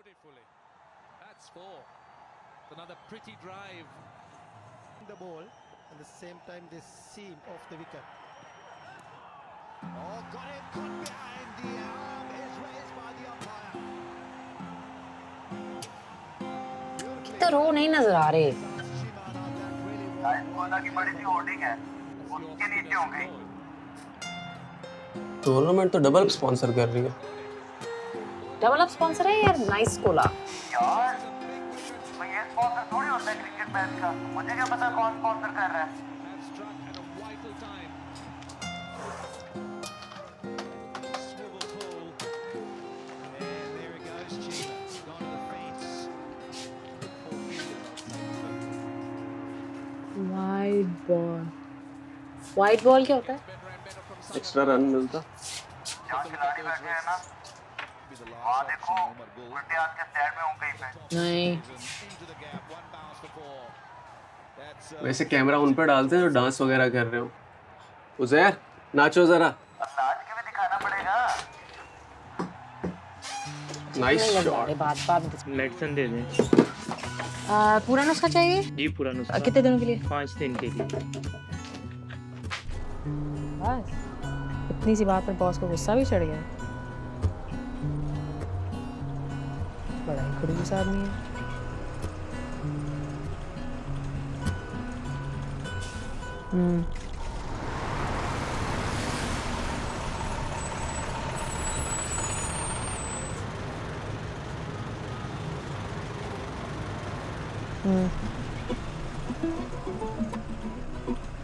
That's four. Another pretty drive. The ball at the same time this seam off the wicket. Oh, got it, caught behind. The arm is raised by the umpire. तो रो नहीं नजर आ रहे। की बड़ी सी hoarding है, उसके नीचे हो गई। टूर्नामेंट तो डबल स्पॉन्सर कर रही है। डबल अप स्पॉन्सर है यार, नाइस कोला। यार मैं ये स्पॉन्सर थोड़ी होता है क्रिकेट मैच का, मुझे क्या पता कौन स्पॉन्सर कर रहा है। वाइड बॉल, वाइड बॉल क्या होता है? एक्स्ट्रा रन मिलता। जहाँ खिलाड़ी बैठे हैं ना, वहाँ देखो उल्टे हाथ के साइड में हूँ कहीं पे। नहीं, वैसे कैमरा उन पर डालते हैं जो डांस वगैरह कर रहे हो। उज़ैर नाचो जरा। नाच के भी दिखाना पड़ेगा। Nice shot. बात मेडिसिन दे दें। पूरा नुस्खा चाहिए? जी पूरा नुस्खा। कितने दिनों के लिए? 5 दिन के लिए। बस इतनी सी बात पर बॉस को गुस्सा भी चढ़ गया। बड़ा ही खड़ूस आदमी है।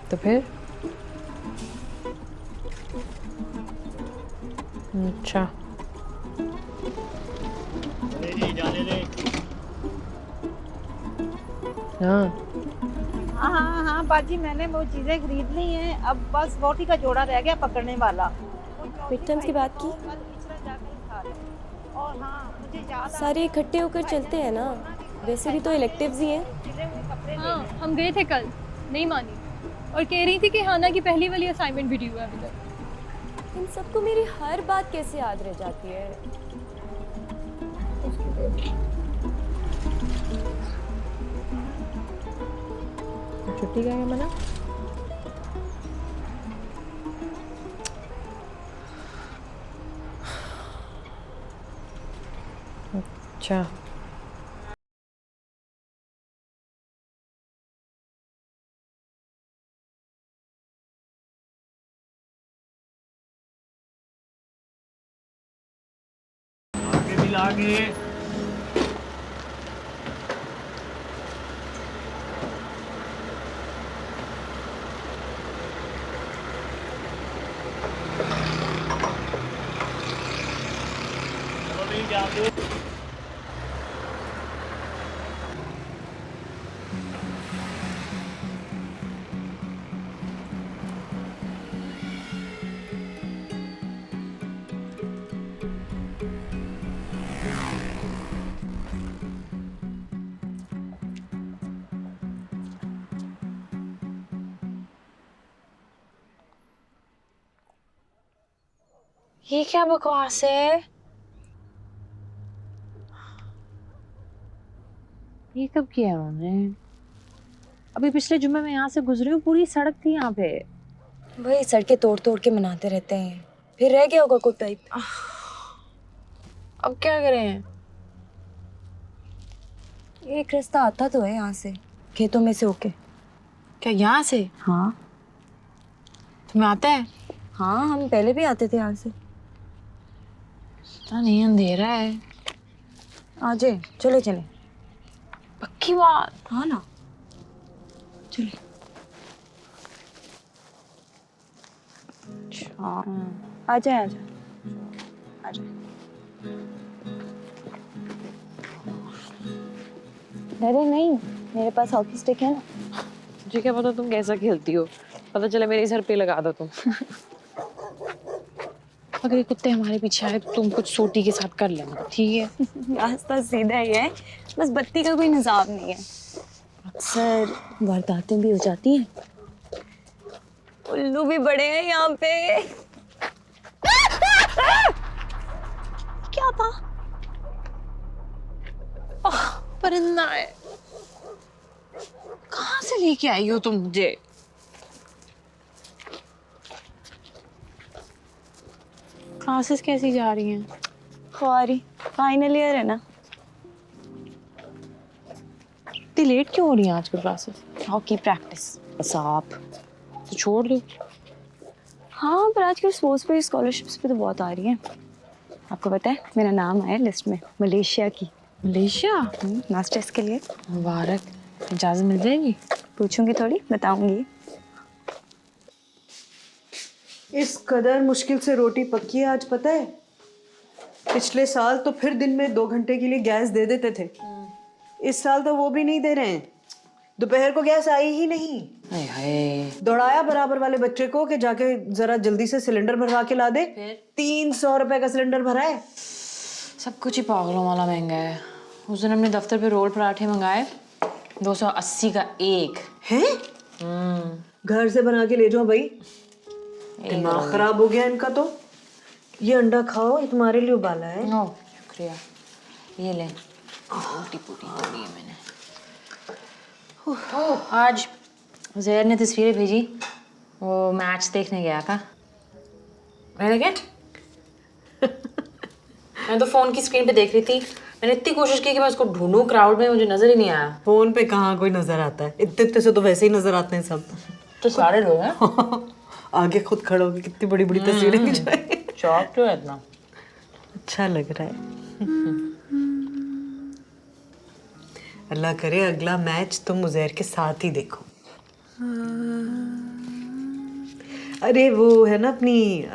तो फिर अच्छा हाँ बाजी, मैंने वो चीजें खरीद ली हैं। अब बस रोटी का जोड़ा रह गया पकड़ने वाला। मिड टर्म्स की बात की? और हाँ मुझे याद सारे इकट्ठे होकर चलते हैं ना, वैसे भी तो इलेक्टिव्स ही हैं। हाँ हम गए थे कल, नहीं मानी और कह रही थी कि हाना की पहली वाली असाइनमेंट भी ड्यू है अभी तक। इन सबको मेरी हर बात कैसे याद रह जाती है? छुट्टी का क्या मना? अच्छा आगे ये क्या बकवास है? ये कब किया उन्होंने? अभी पिछले जुम्मे में यहाँ से गुजरी हूँ, पूरी सड़क थी यहाँ पे। वही सड़कें तोड़ तोड़ के मनाते रहते हैं, फिर रह गया होगा कोई पाइप। अब क्या करें? एक रास्ता आता तो है यहाँ से, खेतों में से होके। क्या यहाँ से? हाँ तुम्हें आता है? हाँ, हम पहले भी आते थे यहाँ से। पता नहीं, अंधेरा है। आ जाए, चले चले। पक्की बात? हाँ ना, चले। अच्छा आ जाए आ जाए आ जाए। अरे नहीं, मेरे पास हॉकी स्टिक है ना। मुझे क्या पता तुम कैसा खेलती हो, पता चला मेरे सर पे लगा दो तुम। अगर ये कुत्ते हमारे पीछे आए तो तुम कुछ सोटी के साथ कर लेना, ठीक है? रास्ता सीधा ही है, बस बत्ती का कोई निजाम नहीं है। अक्सर वारदातें भी हो जाती हैं। उल्लू भी बड़े हैं यहाँ पे। क्या था? परिंदा है। कहाँ से लेके आई हो तुम मुझे? क्लासेस कैसी जा रही हैं? खुआरी फाइनल ईयर है ना। इतनी लेट क्यों हो रही हैं आजकल क्लासेस? Hockey practice. बस आप तो छोड़ दो। हाँ पर आजकल स्पोर्ट्स पे स्कॉलरशिप्स भी तो बहुत आ रही हैं। आपको पता है मेरा नाम आया लिस्ट में मलेशिया की। मलेशिया? मास्टर्स के लिए। मुबारक। इजाज़त मिल जाएगी? पूछूंगी थोड़ी, बताऊंगी। इस कदर मुश्किल से रोटी पकी है आज, पता है? पिछले साल तो फिर दिन में 2 घंटे के लिए गैस दे देते थे। इस साल तो वो भी नहीं दे रहे हैं। दोपहर को गैस आई ही नहीं। हाय हाय। दौड़ाया बराबर वाले बच्चे को कि जाके जरा जल्दी से सिलेंडर भरवा के ला दे। 300 रुपए का सिलेंडर भरा है। सब कुछ ही पागलों वाला महंगा है। उस दिन हमने दफ्तर पे रोल पराठे मंगाए, 280 का एक है। घर से बना के ले जाओ भाई। दिमाग खराब हो गया इनका तो। ये अंडा खाओ, ये तुम्हारे लिए उबाला है। नो शुक्रिया। ये ले, रोटी पूरी तोड़ी है मैंने। आज ज़हर ने तस्वीरें भेजी, वो मैच देखने गया था। मैंने क्या मैं तो फोन की स्क्रीन पे देख रही थी। मैंने इतनी कोशिश की कि मैं उसको ढूंढूं क्राउड में, मुझे नजर ही नहीं आया। फोन पे कहाँ कोई नजर आता है? इतने इतने से तो वैसे ही नजर आते हैं सब। तो सारे लोग हैं। आगे खुद खड़े होके कितनी बड़ी बड़ी तस्वीरें खिंचवाई। शौक क्यों है इतना? अच्छा लग रहा है। अल्लाह करे अगला मैच तुम उज़ैर के साथ ही देखो। अरे वो है ना अपनी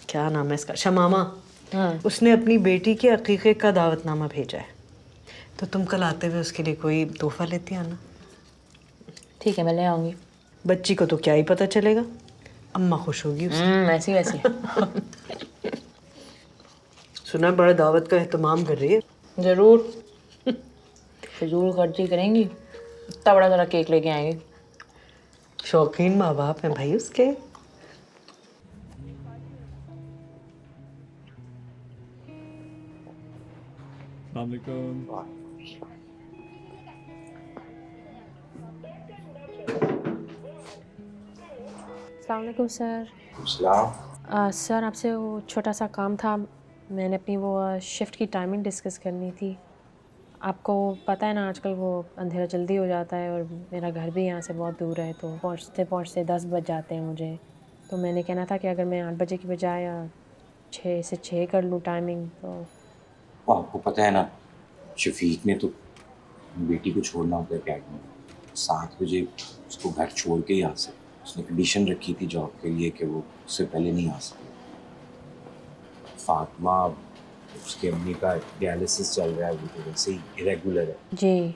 क्या नाम है इसका, शमामा। उसने अपनी बेटी के अकीक़े का दावतनामा भेजा है, तो तुम कल आते हुए उसके लिए कोई तोहफा लेती आना। ठीक है, मैं ले आऊंगी। बच्ची को तो क्या ही पता चलेगा, अम्मा खुश होगी उससे। वैसी वैसी। सुना बड़ा दावत का एहतमाम कर रही है। जरूर। फिजूल खर्ची करेंगी, इतना बड़ा सारा केक लेके आएंगे। शौकीन माँ बाप हैं भाई उसके। अस्सलाम वालेकुम सर। सर आपसे वो छोटा सा काम था। मैंने अपनी वो शिफ्ट की टाइमिंग डिस्कस करनी थी। आपको पता है ना आजकल वो अंधेरा जल्दी हो जाता है और मेरा घर भी यहाँ से बहुत दूर है, तो पहुँचते पहुँचते 10 बज जाते हैं मुझे। तो मैंने कहना था कि अगर मैं 8 बजे की बजाय 6 से 6 कर लूँ टाइमिंग तो। आपको पता है ना, शफीक ने तो बेटी को छोड़ना होता है अकेडमी में, 7 बजे उसको घर छोड़ के ही आ सकते। उसने कंडीशन रखी थी जॉब के लिए कि वो उससे पहले नहीं आ सकती। फातिमा, उसकी अम्मी का डायलिसिस चल रहा है, वो तो वैसे ही इरेगुलर है जी।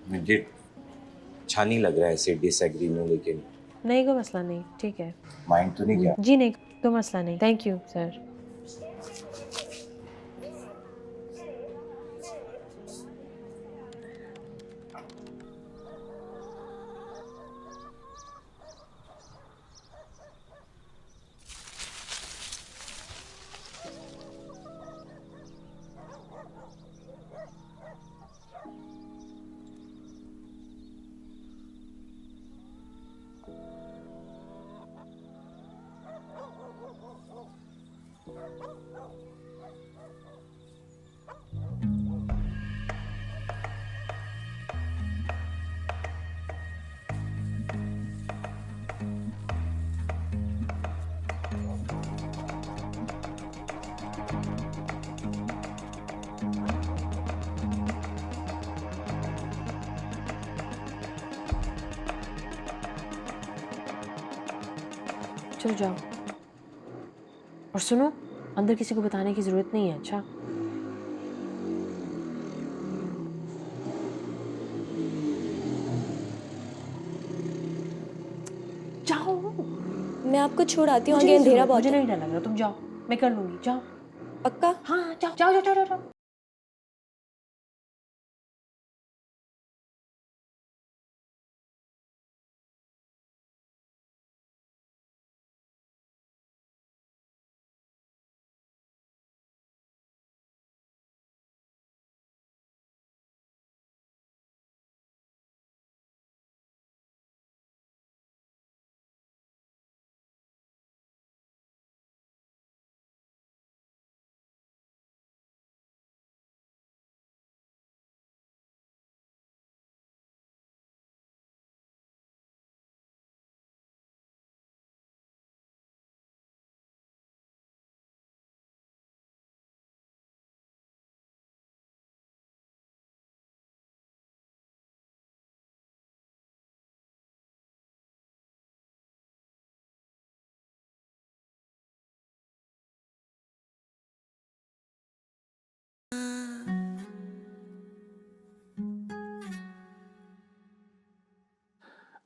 मुझे अच्छा नहीं लग रहा है ऐसे डिसएग्री में, लेकिन नहीं कोई मसला नहीं, ठीक है। माइंड तो नहीं किया? जी नहीं कोई मसला नहीं, थैंक यू सर। चलो जाओ, और सुनो अंदर किसी को बताने की ज़रूरत नहीं है। अच्छा जाओ। मैं आपको छोड़ आती हूँ, आगे अंधेरा बहुत मुझे है। नहीं डर लग रहा, तुम जाओ, मैं कर लूँगी। जाओ। पक्का? हाँ जाओ जाओ जाओ जाओ जाओ।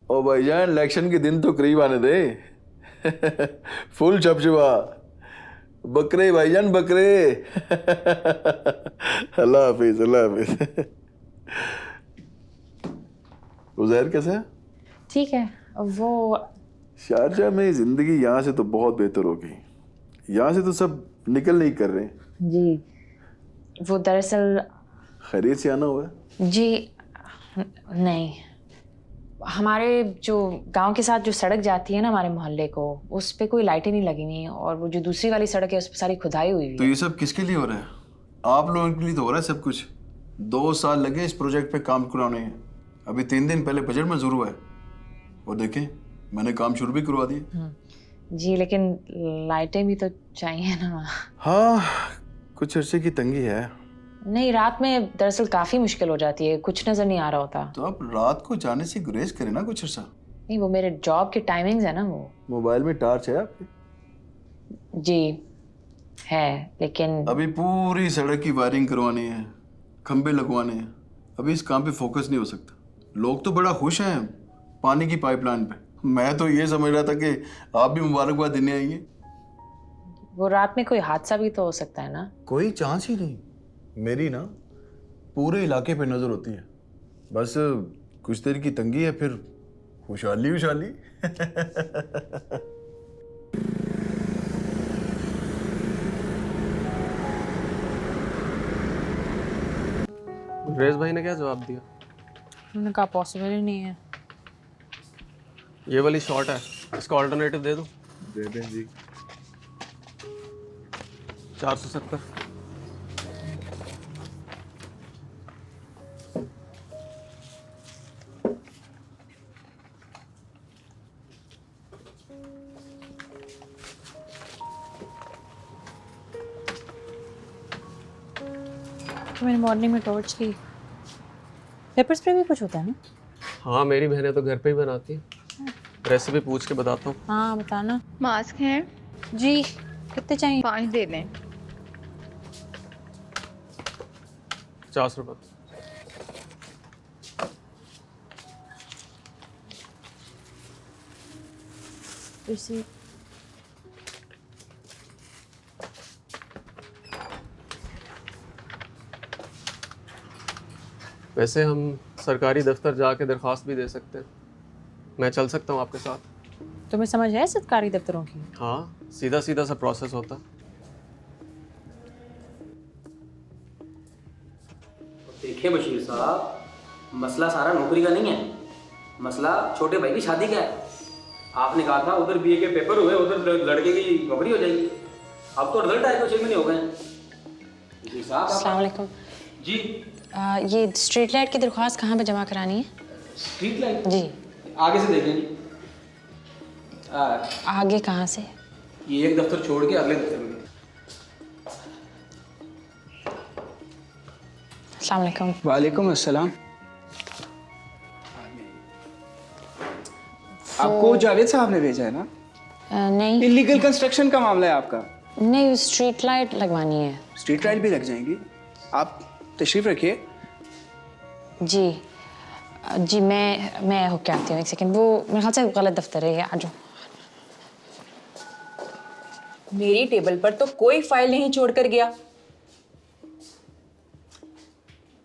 ओ भाईजान इलेक्शन के दिन तो करीब आने दे। फुल चपचपा बकरे भाईजान बकरे। अल्लाह हाफिज अल्लाह हाफिज। उज़ैर कैसा है? ठीक है। वो शारजा में जिंदगी यहाँ से तो बहुत बेहतर हो गई। यहाँ से तो सब निकल नहीं कर रहे। जी वो दरअसल खैरियत से आना हुआ है? जी नहीं, हमारे जो गांव के साथ जो सड़क जाती है ना हमारे मोहल्ले को, उस पे कोई लाइटें नहीं लगी हुई, और वो जो दूसरी वाली सड़क है उस पर सारी खुदाई हुई है। तो ये सब किसके लिए हो रहा है? आप लोगों के लिए तो हो रहा है सब कुछ। 2 साल लगे इस प्रोजेक्ट पे काम कराने हैं। अभी 3 दिन पहले बजट मंजूर हुआ है और देखें मैंने काम शुरू भी करवा दिया। जी लेकिन लाइटें भी तो चाहिए ना। हाँ कुछ अरसे की तंगी है। नहीं, रात में दरअसल काफी मुश्किल हो जाती है, कुछ नजर नहीं आ रहा होता। तो आप रात को जाने से गुरेज करें ना कुछ अरसा। नहीं वो मेरे जॉब के टाइमिंग्स है ना। वो मोबाइल में टार्च है आपके? जी है, लेकिन अभी पूरी सड़क की वायरिंग करवानी है, खंबे लगवाने हैं। अभी इस काम पे फोकस नहीं हो सकता। लोग तो बड़ा खुश हैं पानी की पाइपलाइन पे। मैं तो ये समझ रहा था कि आप भी मुबारकबाद देने आएंगे। वो रात में कोई हादसा भी तो हो सकता है ना। कोई चांस ही नहीं। मेरी ना पूरे इलाके पे नजर होती है। बस कुछ देर की तंगी है, फिर खुशहाली खुशहाली। रेस भाई ने क्या जवाब दिया? उन्होंने कहा पॉसिबल ही नहीं है। ये वाली शॉर्ट है, इसका ऑल्टरनेटिव दे दो। दे दें जी। 470। तो मैंने मॉर्निंग में टॉर्च ली। पेपर स्प्रे भी कुछ होता है ना? हाँ मेरी बहनें तो घर पे ही बनाती हैं। रेसिपी पूछ के बताता हूँ। हाँ बताना। मास्क है जी, कितने चाहिए? 5 दे दें। 50 रुपये। वैसे हम सरकारी दफ्तर जाके दरख्वास्त भी दे सकते हैं। मैं चल सकता हूँ आपके साथ। तुम्हें समझ है सरकारी दफ्तरों की? हाँ सीधा सीधा सा प्रोसेस होता। देखिए बशीर साहब, मसला सारा नौकरी का नहीं है, मसला छोटे भाई की शादी का है। आपने कहा था उधर बीए के पेपर हुए, उधर लड़के की नौकरी हो जाएगी। अब तो रिजल्ट आए तो 6 महीने हो गए। बशीर साहब अस्सलाम वालेकुम जी। ये स्ट्रीट लाइट की दरख्वास्त कहाँ पे जमा करानी है? स्ट्रीट लाइट जी आगे से देखें जी। आगे कहाँ से? ये एक दफ्तर छोड़ के अगले दफ्तर में। अस्सलाम वालेकुम। वालेकुम अस्सलाम। आपको जावेद साहब ने भेजा है ना? नहीं। इलीगल कंस्ट्रक्शन का मामला है आपका? नहीं, स्ट्रीट लाइट लगवानी है। स्ट्रीट लाइट भी लग जाएंगी। आप तशरीफ रखिए। जी जी मैं होके आती हूँ, एक सेकंड। वो मेरे ख्याल से गलत दफ्तर है। आ जाओ। मेरी टेबल पर तो कोई फाइल नहीं छोड़कर गया।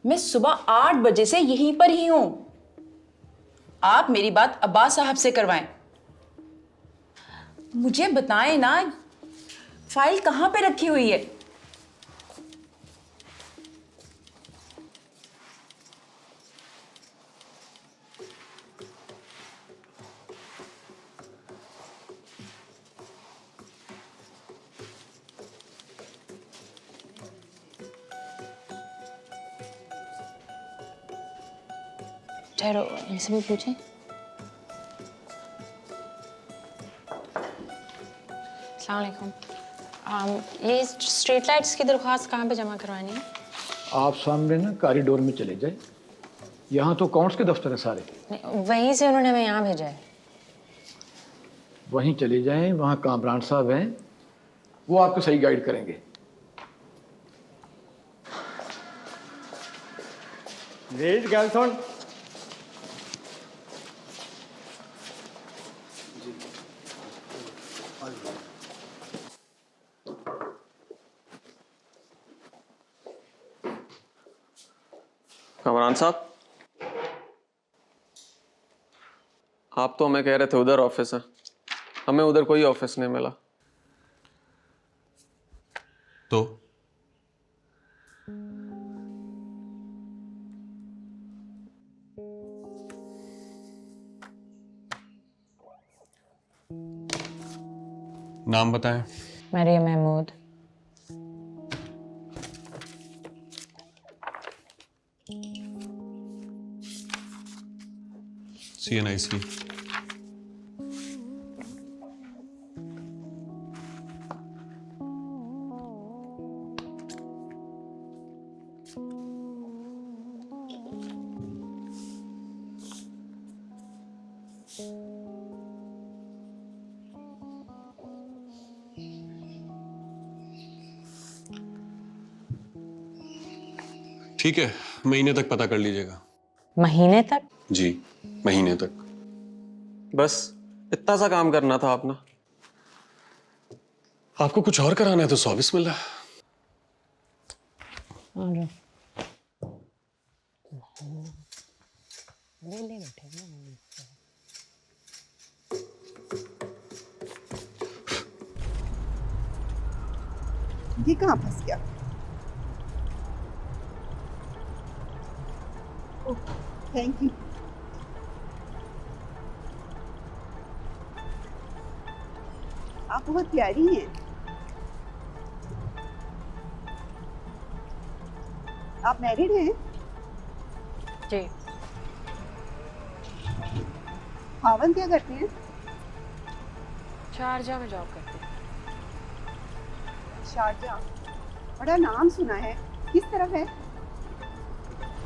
मैं सुबह 8 बजे से यहीं पर ही हूं। आप मेरी बात अब्बास साहब से करवाएं। मुझे बताएं ना, फाइल कहां पे रखी हुई है? ठहरो, इनसे भी पूछें। अस्सलाम वालेकुम। ये स्ट्रीट लाइट्स की दरख्वास्त कहाँ पे जमा करवानी है? आप सामने ना कॉरिडोर में चले जाए। यहाँ तो अकाउंट्स के दफ्तर है सारे। वहीं से उन्होंने हमें यहाँ भेजा है। वहीं चले जाएं, वहाँ कामरान साहब हैं, वो आपको सही गाइड करेंगे। कमरान साहब, आप तो हमें कह रहे थे उधर ऑफिस है, हमें उधर कोई ऑफिस नहीं मिला। तो नाम बताएं। मरियम महमूद। CNIC। ठीक है, महीने तक पता कर लीजिएगा। महीने तक? जी, महीने तक। बस इतना सा काम करना था आपने। आपको कुछ और कराना है तो 120 मिल रहा है। ये कहाँ फंस गया? Thank you. आप बहुत प्यारी हैं। आप मैरिड हैं? जी। खावन क्या करते हैं? शारजा में जॉब करते हैं। शारजा, बड़ा नाम सुना है, किस तरफ है?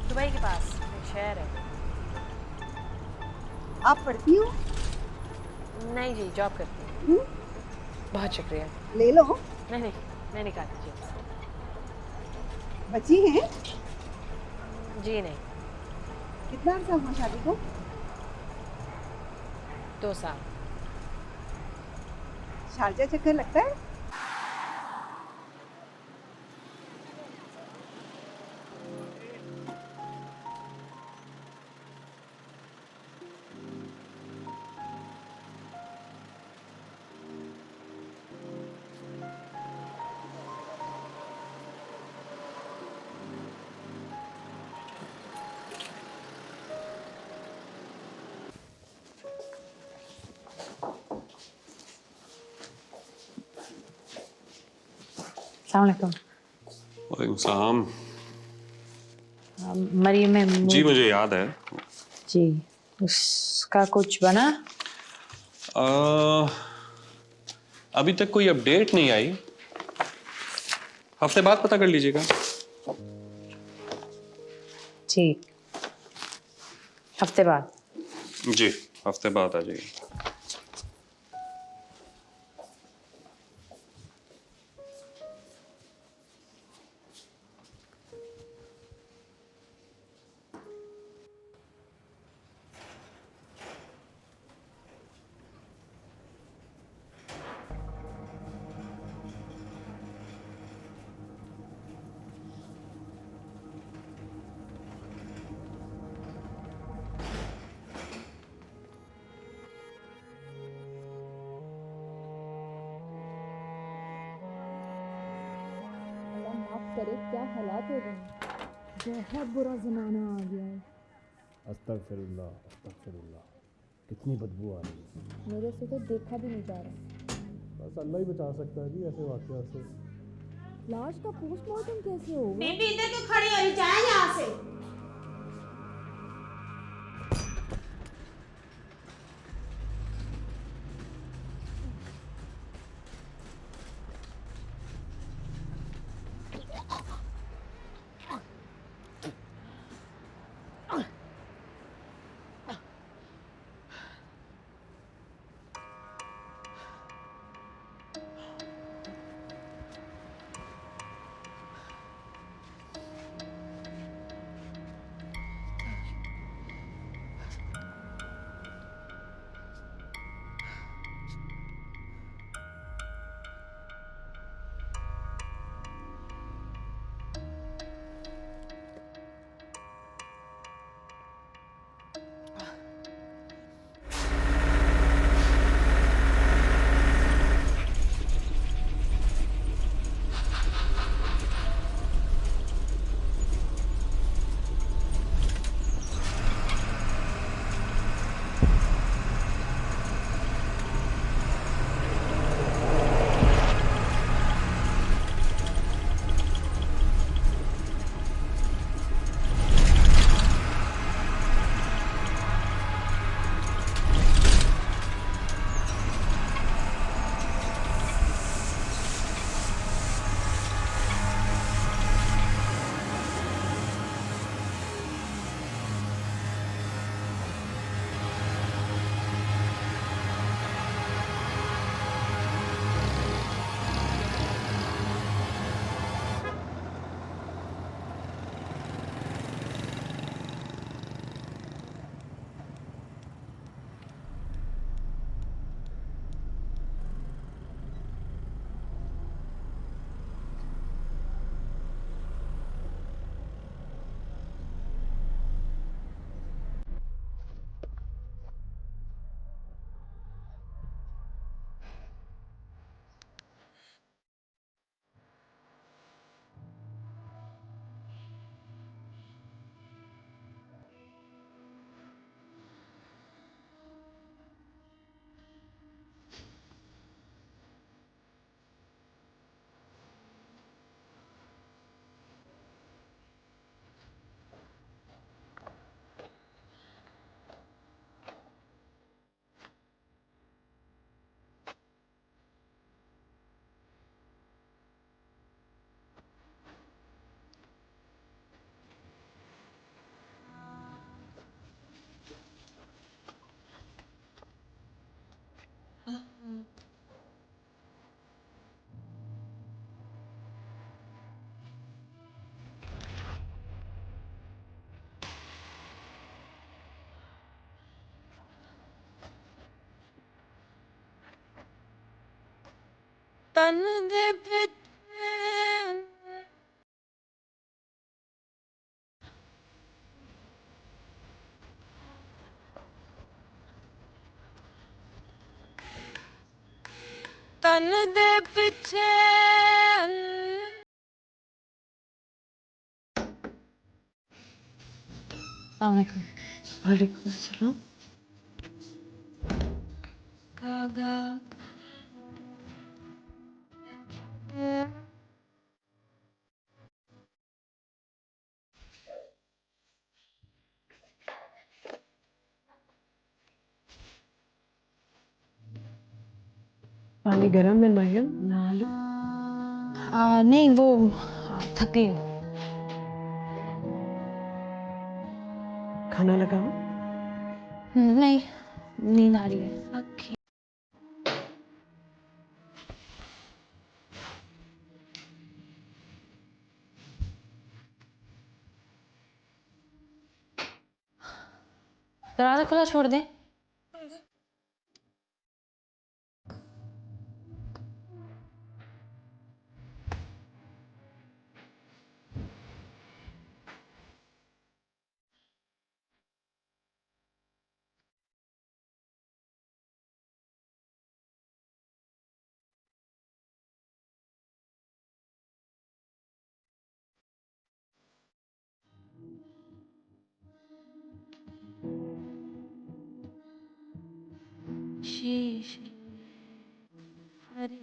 दुबई के पास एक शहर है। आप पढ़ती हो? नहीं जी, जॉब करती हूँ। बहुत शुक्रिया। ले लो। नहीं नहीं, मैं निकाल दीजिए। बच्ची हैं? जी नहीं। कितना अर्सा हुआ शादी को? 2 साल। शारजा चक्कर लगता है? अस्सलामुअलैकुम। वालेकुम सलाम। मरियम महमूद। जी मुझे याद है। जी, उसका कुछ बना? अभी तक कोई अपडेट नहीं आई, हफ्ते बाद पता कर लीजिएगा। ठीक, हफ्ते बाद। जी, हफ्ते बाद आ जाइए। करे क्या हालात हो रहे हैं, बहुत बुरा जमाना आ गया है। अस्तगफिरुल्लाह, अस्तगफिरुल्लाह, कितनी बदबू आ रही है। मेरे से तो देखा भी नहीं जा रहा। बस अल्लाह ही बचा सकता है जी ऐसे वाक़या से। लाश का पोस्टमार्टम कैसे होगा? बेबी इधर क्यों खड़ी हो रही, जाए यहाँ से। तन दे पिछे तन दे पिछे वालेकुम अस्सलाम। कागा पानी गरम है मरियम? नहीं वो थक गई हूँ। खाना लगाओ? नहीं, नींद आ रही है। दरवाजा खुला छोड़ दे। शीशे हरे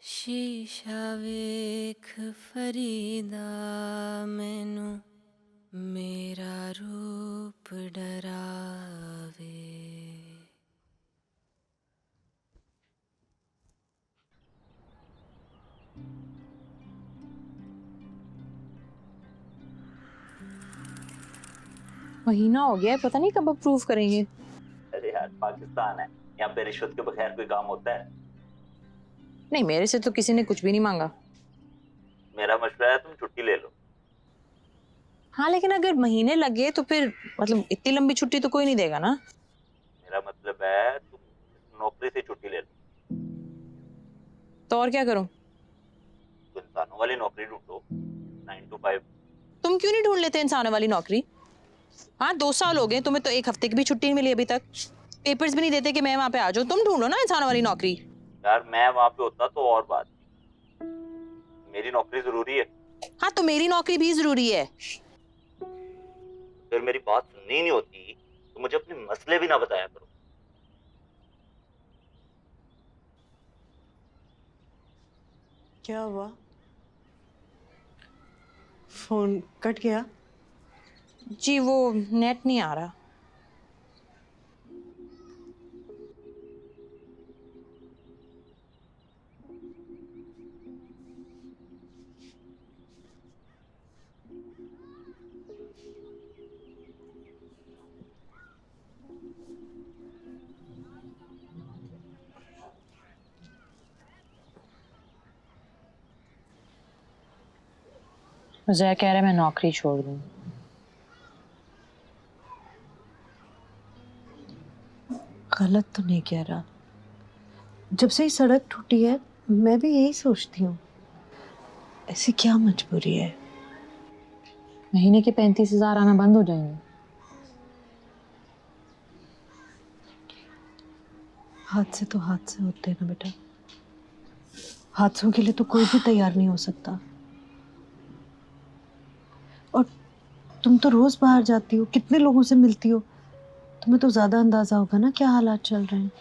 शीशा वेख फरीदा मैनू मेरा रूप डरावे। महीना हो गया है, पता नहीं कब अप्रूव करेंगे। अरे यार पाकिस्तान है, यहाँ पे रिश्वत के बगैर कोई काम होता है? नहीं, मेरे से तो किसी ने कुछ भी नहीं मांगा। मेरा मशवरा है तुम छुट्टी ले लो। हाँ, लेकिन अगर महीने लगे तो फिर मतलब इतनी लंबी छुट्टी तो कोई नहीं देगा ना। मेरा मतलब है तुम नौकरी से छुट्टी ले लो। तो और क्या करूं? तो इंसानों वाली नौकरी ढूंढो, 9 to 5। तुम क्यों नहीं ढूंढ लेते इंसानों वाली नौकरी? हाँ, 2 साल हो गए, तुम्हें तो 1 हफ्ते की भी छुट्टी नहीं मिली अभी तक। पेपर्स भी नहीं देते कि मैं वहां पे आ जाऊं। तुम ढूंढो ना इंसानों वाली नौकरी। यार मैं वहां पे होता तो और बात, मेरी नौकरी जरूरी है। हाँ, तो मेरी नौकरी भी जरूरी है। फिर मेरी बात सुननी नहीं होती तो मुझे अपने मसले भी ना बताया करो। क्या हुआ? फोन कट गया? जी वो नेट नहीं आ रहा। मुझे कह रहा है मैं नौकरी छोड़ दूं। गलत तो नहीं कह रहा। जब से ही सड़क टूटी है मैं भी यही सोचती हूँ, ऐसी क्या मजबूरी है? महीने के 35,000 आना बंद हो जाएंगे। हादसे तो हादसे होते हैं ना बेटा, हादसों के लिए तो कोई भी तैयार नहीं हो सकता। और तुम तो रोज बाहर जाती हो, कितने लोगों से मिलती हो, तुम्हें तो ज्यादा अंदाजा होगा ना क्या हालात चल रहे हैं।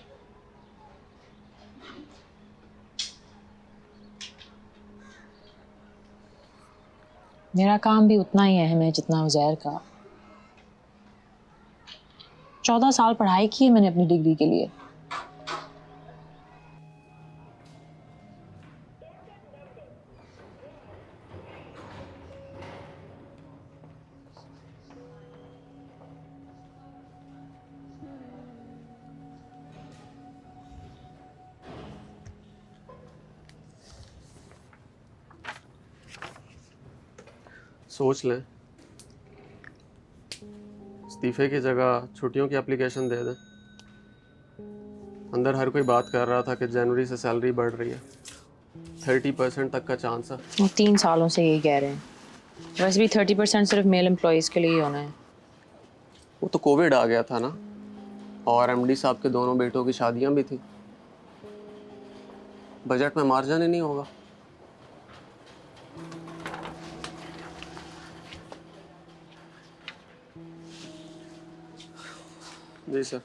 मेरा काम भी उतना ही अहम है जितना उजैर का। 14 साल पढ़ाई की है मैंने अपनी डिग्री के लिए। सोच लें, इस्तीफे की जगह छुट्टियों की एप्लीकेशन दे दें। अंदर हर कोई बात कर रहा था कि जनवरी से सैलरी बढ़ रही है, 30% तक का चांस है। वो 3 सालों से यही कह रहे हैं। वैसे भी 30% सिर्फ मेल एम्प्लॉयज़ के लिए ही होना है। वो तो कोविड आ गया था ना, और एमडी साहब के दोनों बेटों की शादियां भी थी। बजट में मार्जिन ही नहीं होगा। जी सर।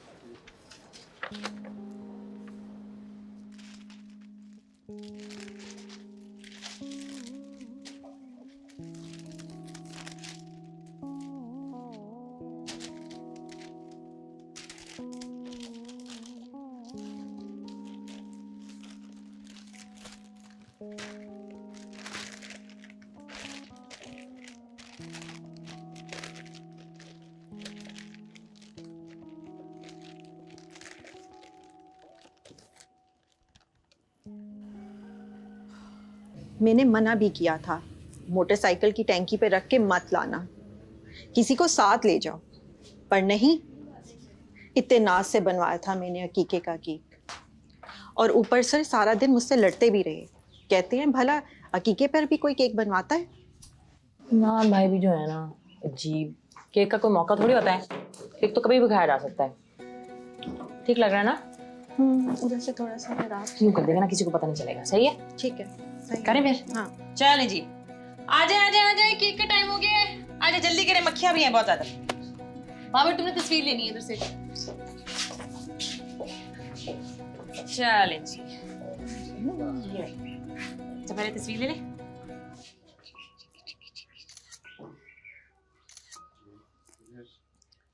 मैंने मना भी किया था, मोटरसाइकिल की टैंकी पे रख के मत लाना, किसी को साथ ले जाओ, पर नहीं, इतने नाज से बनवाया था मैंने अकीके का केक, और ऊपर से सारा दिन मुझसे लड़ते भी रहे। कहते हैं भला अकीके पर भी कोई केक बनवाता है? इमरान भाई भी जो है ना, अजीब। केक का कोई मौका थोड़ी होता है, केक तो कभी भी खाया जा सकता है। ठीक लग रहा है ना? उधर से थोड़ा सा यूं कर देगा ना, किसी को पता नहीं चलेगा। सही है? ठीक है, सही करें फिर? हाँ। चलें जी, आजा आजा आजा, केक का टाइम हो गया है। आजा जल्दी करें, मक्खियां भी हैं बहुत ज्यादा। बाबर तुमने तस्वीर लेनी है इधर से। चलें जी, तो पहले तस्वीर ले ले।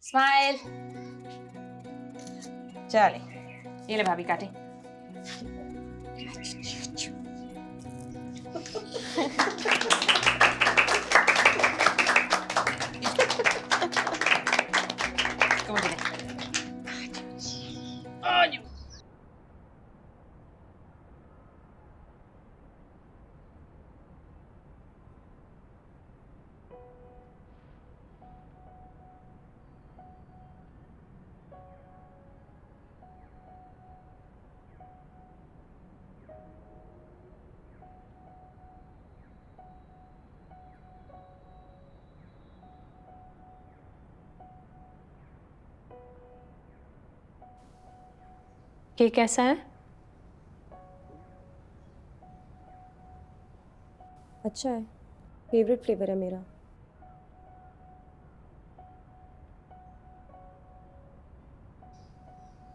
स्माइल। चले, ये ले भाभी काटे। केक कैसा है? अच्छा है, फेवरेट फ्लेवर है मेरा।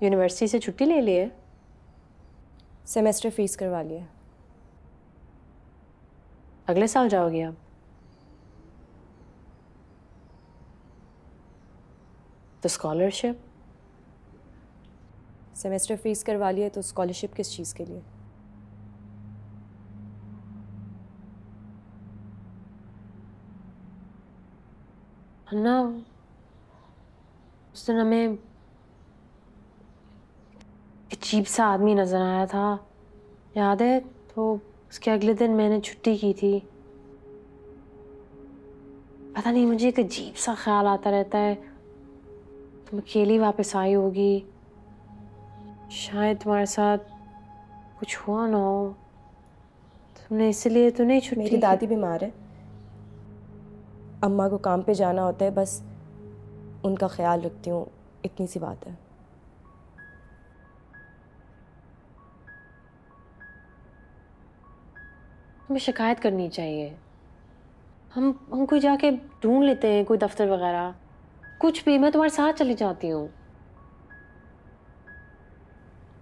यूनिवर्सिटी से छुट्टी ले ली है? सेमेस्टर फीस करवा लिया। अगले साल जाओगे आप? तो स्कॉलरशिप? सेमेस्टर फीस करवा लिया तो स्कॉलरशिप किस चीज़ के लिए? अन्ना, उस दिन हमें अजीब सा आदमी नजर आया था, याद है? तो उसके अगले दिन मैंने छुट्टी की थी। पता नहीं, मुझे एक अजीब सा ख्याल आता रहता है तुम अकेली वापस आई होगी, शायद तुम्हारे साथ कुछ हुआ ना हो, तुमने इसलिए तो नहीं छुट्टी। मेरी दादी बीमार है, अम्मा को काम पे जाना होता है, बस उनका ख्याल रखती हूँ, इतनी सी बात है। तुम्हें शिकायत करनी चाहिए। हम कोई जाके ढूंढ लेते हैं, कोई दफ्तर वगैरह, कुछ भी। मैं तुम्हारे साथ चली जाती हूँ।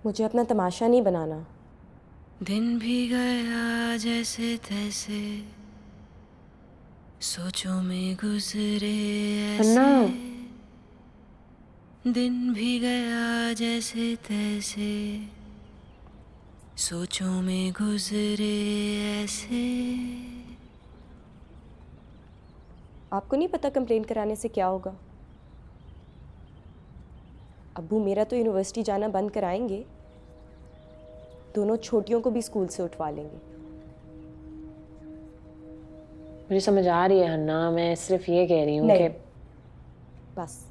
मुझे अपना तमाशा नहीं बनाना। दिन भी गया जैसे तैसे, सोचों में गुजरे अन्ना, ऐसे। दिन भी गया जैसे तैसे, सोचों में गुजरे ऐसे। आपको नहीं पता कंप्लेंट कराने से क्या होगा? अब्बू मेरा तो यूनिवर्सिटी जाना बंद कराएंगे, दोनों छोटियों को भी स्कूल से उठवा लेंगे। मुझे समझ आ रही है हन्ना, मैं सिर्फ ये कह रही हूँ कि बस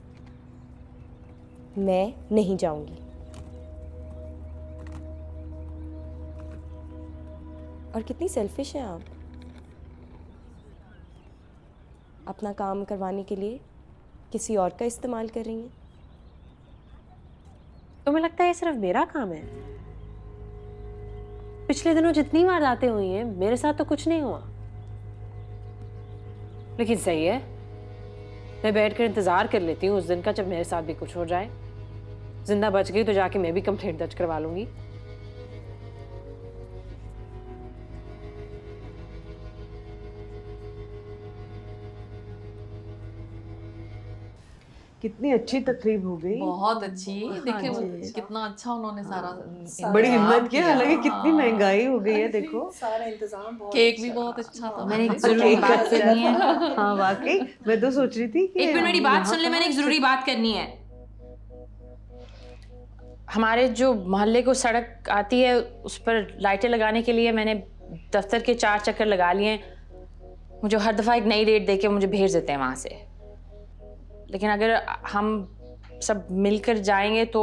मैं नहीं जाऊंगी। और कितनी सेल्फिश हैं आप, अपना काम करवाने के लिए किसी और का इस्तेमाल कर रही हैं। तुम्हें लगता है ये सिर्फ मेरा काम है? पिछले दिनों जितनी वारदातें हुई हैं मेरे साथ तो कुछ नहीं हुआ, लेकिन सही है, मैं बैठकर इंतजार कर लेती हूँ उस दिन का जब मेरे साथ भी कुछ हो जाए। जिंदा बच गई तो जाके मैं भी कंप्लेंट दर्ज करवा लूंगी। कितनी अच्छी तकरीब हो गई। बहुत अच्छी। देखिए वो जी। कितना अच्छा उन्होंने सारा बड़ी इंतजाम हिम्मत किया, हालांकि कितनी हाँ। महंगाई हो गई है देखो। सारा इंतजाम बहुत केक भी बहुत अच्छा था। मैंने एक जरूरी बात करनी है। हाँ वाकई, मैं तो सोच रही थी कि एक मिनट मेरी बात सुन ले, मैंने एक जरूरी बात करनी है। हमारे जो मोहल्ले को सड़क आती है उस पर लाइटें लगाने के लिए मैंने दफ्तर के 4 चक्कर लगा लिए हैं। मुझे हर दफ़ा एक नई डेट देके मुझे भेज देते हैं वहाँ से, लेकिन अगर हम सब मिलकर जाएंगे तो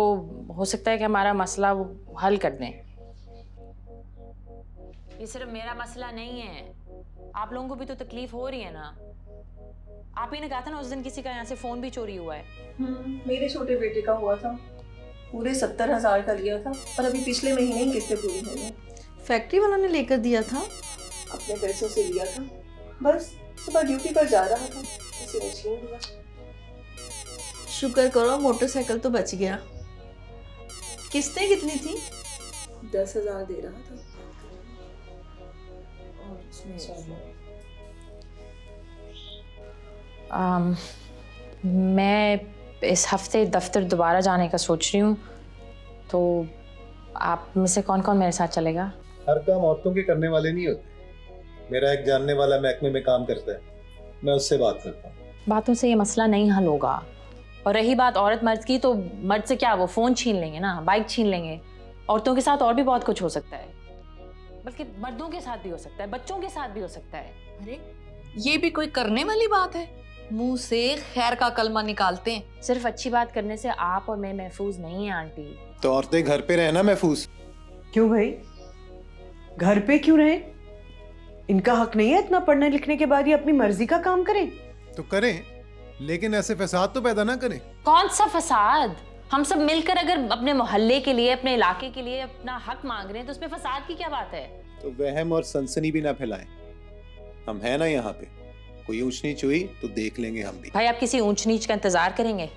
हो सकता है कि हमारा मसला वो हल कर दें। ये सिर्फ मेरा मसला नहीं है, आप लोगों को भी तो तकलीफ हो रही है ना। आप ही ने कहा था ना उस दिन किसी का यहाँ से फोन भी चोरी हुआ है। मेरे छोटे बेटे का हुआ था, पूरे 70,000 का लिया था, और अभी पिछले महीने ही किस्तें पूरी हुई हैं। फैक्ट्री वालों ने लेकर दिया था, अपने पैसों से लिया था, बस सुबह ड्यूटी पर जा रहा था, किसी ने छीन लिया। शुक्र करो मोटरसाइकिल तो बच गया। किस्तें कितनी थी? 10,000 दे रहा था। और उसमें मैं इस हफ्ते दफ्तर दोबारा जाने का सोच रही हूँ, तो आप में से कौन कौन मेरे साथ चलेगा? हर काम औरतों के करने वाले नहीं होते। मेरा एक जानने वाला महकमे में काम करता है, मैं उससे बात करता हूँ। बातों से ये मसला नहीं हल होगा। और रही बात औरत मर्द की, तो मर्द से क्या वो फ़ोन छीन लेंगे ना, बाइक छीन लेंगे। औरतों के साथ और भी बहुत कुछ हो सकता है, बल्कि मर्दों के साथ भी हो सकता है, बच्चों के साथ भी हो सकता है। अरे ये भी कोई करने वाली बात है? मुंह से खैर का कलमा निकालते हैं। सिर्फ अच्छी बात करने से आप और मैं महफूज नहीं है आंटी। तो औरतें घर पे रहना महफूज। क्यों भाई, घर पे क्यों रहे? इनका हक नहीं है इतना पढ़ने लिखने के बाद ये अपनी मर्जी का काम करें? तो करें, लेकिन ऐसे फसाद तो पैदा ना करें। कौन सा फसाद? हम सब मिलकर अगर अपने मोहल्ले के लिए, अपने इलाके के लिए अपना हक मांग रहे हैं तो उसमें फसाद की क्या बात है? तो वहम और सनसनी भी ना फैलाएं। हम है ना यहाँ पे, कोई ऊंच नीच हुई तो देख लेंगे हम भी। भाई आप किसी ऊंच नीच का इंतजार करेंगे?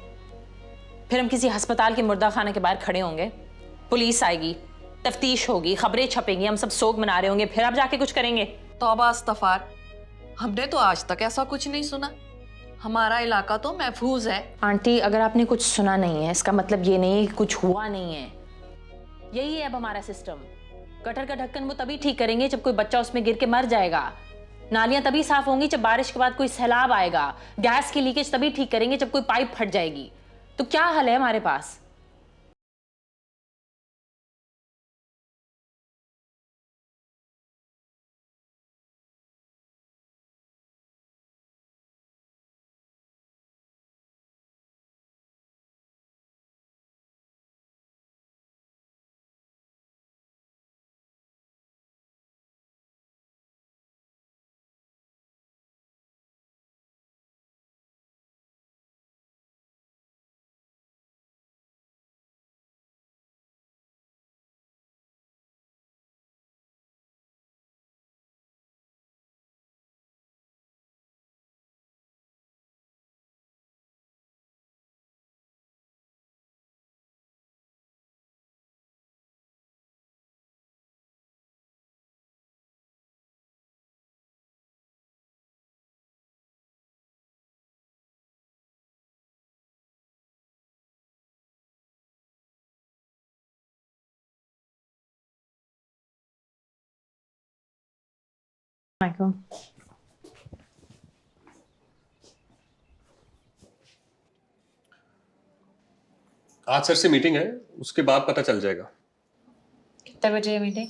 फिर हम किसी अस्पताल के मुर्दा खाने के बाहर खड़े होंगे, पुलिस आएगी, तफ्तीश होगी, खबरें छपेंगी, हम सब सोग मना रहे होंगे, फिर आप जाके कुछ करेंगे? तौबा इस्तग़फ़ार, हमने तो आज तक ऐसा कुछ नहीं सुना। हमारा इलाका तो महफूज है। आंटी अगर आपने कुछ सुना नहीं है इसका मतलब ये नहीं कि कुछ हुआ नहीं है। यही है अब हमारा सिस्टम। गटर का ढक्कन वो तभी ठीक करेंगे जब कोई बच्चा उसमें गिर के मर जाएगा। नालियां तभी साफ होंगी जब बारिश के बाद कोई सैलाब आएगा। गैस की लीकेज तभी ठीक करेंगे जब कोई पाइप फट जाएगी। तो क्या हल है हमारे पास? आज सर से मीटिंग है, उसके बाद पता चल जाएगा। कितने बजे है मीटिंग?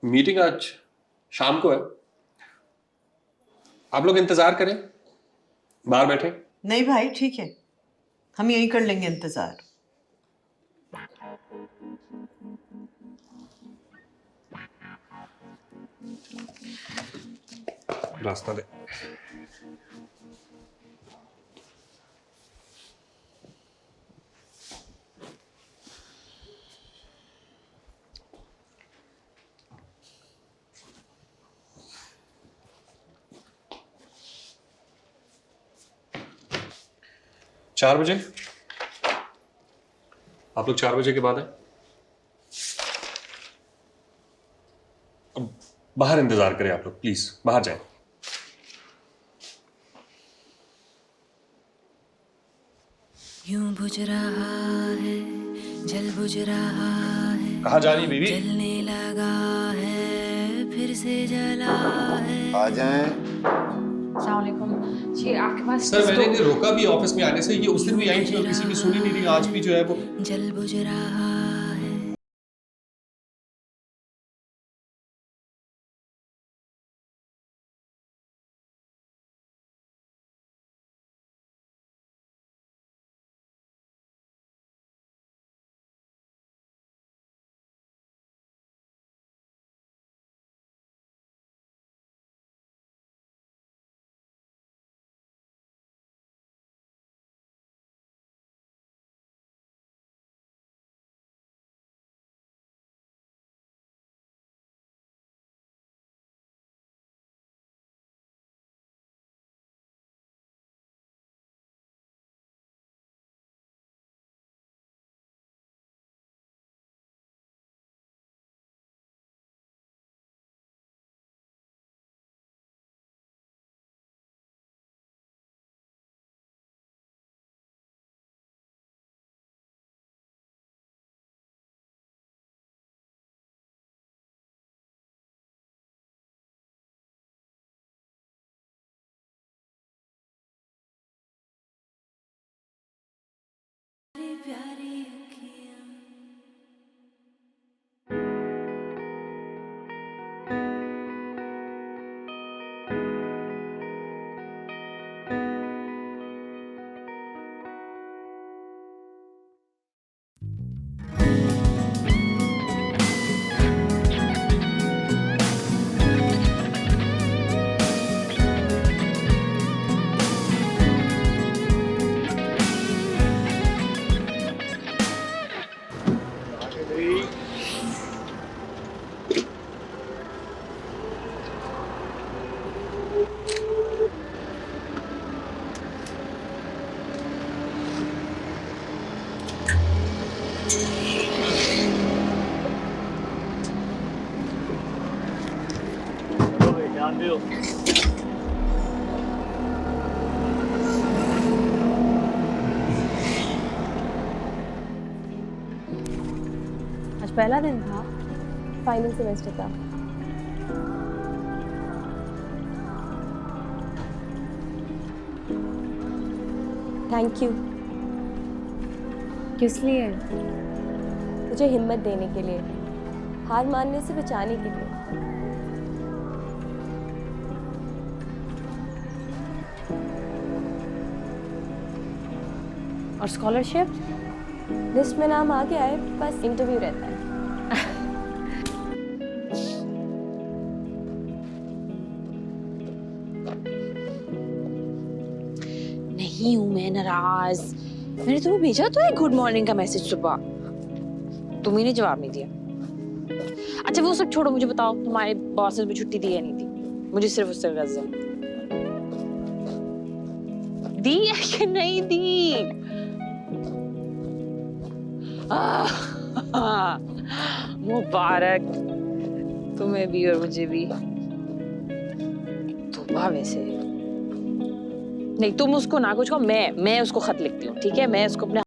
मीटिंग आज शाम को है। आप लोग इंतजार करें, बाहर बैठे। नहीं भाई ठीक है, हम यही कर लेंगे इंतजार। रास्ता दे। चार बजे आप लोग 4 बजे के बाद हैं। अब बाहर इंतजार करें आप लोग, प्लीज बाहर जाएं। यूं बुझ रहा है, जल बुझ रहा है। कहाँ जा रही बीवी? जलने लगा है, फिर से जला है। आ जाएं। अस्सलाम वालेकुम जी, आपके पास सर मैंने इन्हें रोका भी ऑफिस में आने से, ये उस दिन भी आई थी और किसी की सुनी नहीं रही। आज भी जो है वो जल बुझ रहा है। प्यारी अखियां आज पहला दिन था, फाइनल सेमेस्टर का। Thank you. किस लिए? मुझे हिम्मत देने के लिए, हार मानने से बचाने के लिए। और स्कॉलरशिप? लिस्ट में नाम आ गया है, बस इंटरव्यू रहता है। नहीं हूं मैं नाराज। मैंने तुम्हें भेजा तो है गुड मॉर्निंग का मैसेज सुबह, तुम्ही ने जवाब नहीं दिया। अच्छा वो सब छोड़ो, मुझे बताओ तुम्हारे बॉस ने भी छुट्टी दी या नहीं दी? मुझे सिर्फ उससे गर्ज है, दी है कि नहीं दी? मुबारक तुम्हें भी और मुझे भी। तोबा वैसे नहीं, तुम उसको ना कुछ कहो, मैं उसको खत लिखती हूँ, ठीक है? मैं उसको अपने